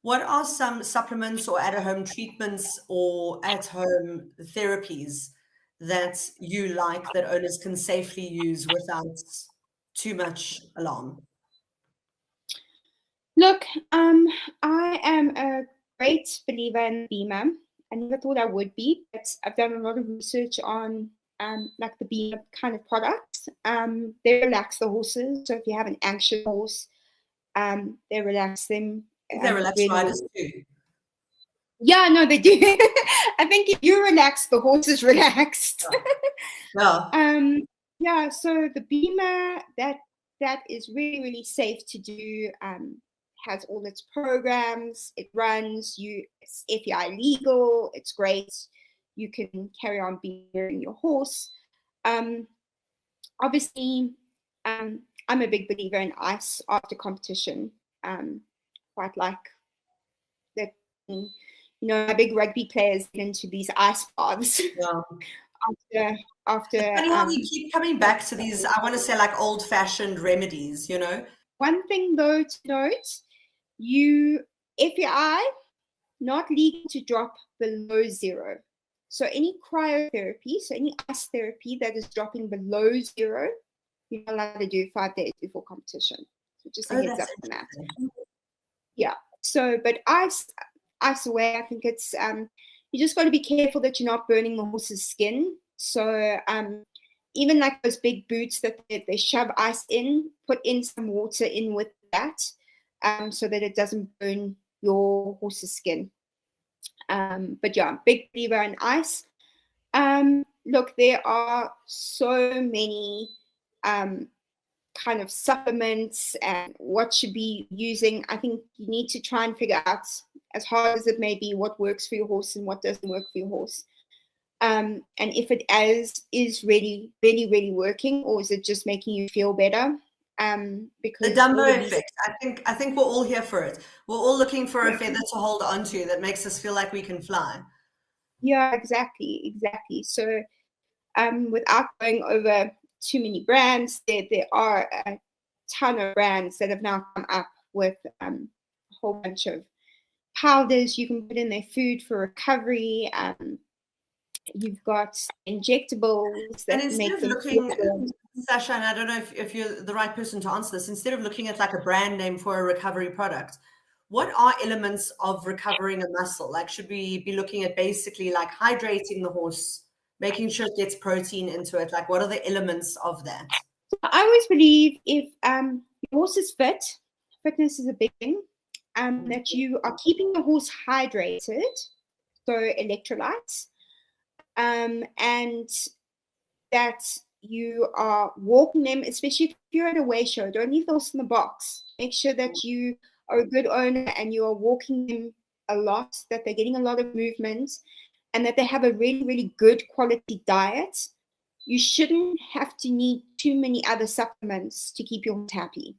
What are some supplements or at-home treatments or at-home therapies that you like that owners can safely use without too much alarm? Look, I am a great believer in Beamer. I never thought I would be, but I've done a lot of research on like the Beamer kind of products. They relax the horses. So if you have an anxious horse, they relax them. They relax Really, riders too. yeah, no, they do. I think if you relax, the horse is relaxed. Yeah. Yeah. So the Beamer that is really, really safe to do. Has all its programs. It runs. It's FEI legal. It's great. You can carry on being your horse. Obviously, I'm a big believer in ice after competition. Quite like that. My big rugby players get into these ice baths. Yeah. After it's funny how we keep coming back to these, I want to say, like old-fashioned remedies, One thing though to note, FEI not legal to drop below 0. So any cryotherapy, so any ice therapy that is dropping below 0, you're not allowed to do 5 days before competition. So just a heads up on that. Yeah. So, but ice away, I think it's you just got to be careful that you're not burning the horse's skin. So even like those big boots that they shove ice in, put in some water in with that, so that it doesn't burn your horse's skin. But yeah, big believer in ice. Look, there are so many kind of supplements and what should be using. I think you need to try and figure out, as hard as it may be, what works for your horse and what doesn't work for your horse. And if it is really, really, really working, or is it just making you feel better? Because the Dumbo effect. I think we're all here for it. We're all looking for a feather to hold onto that makes us feel like we can fly. Yeah, exactly. So, without going over too many brands, there are a ton of brands that have now come up with a whole bunch of powders you can put in their food for recovery. You've got injectables that instead make of looking, them Sasha, and I don't know if you're the right person to answer this, instead of looking at like a brand name for a recovery product, what are elements of recovering a muscle? Like, should we be looking at basically like hydrating the horse, making sure it gets protein into it? Like, what are the elements of that? I always believe if your horse is fit, fitness is a big thing, that you are keeping the horse hydrated, so electrolytes, and that you are walking them, especially if you're at a weigh show. Don't leave the horse in the box. Make sure that you are a good owner and you are walking them a lot, that they're getting a lot of movement, and that they have a really, really good quality diet. You shouldn't have to need too many other supplements to keep your horse happy.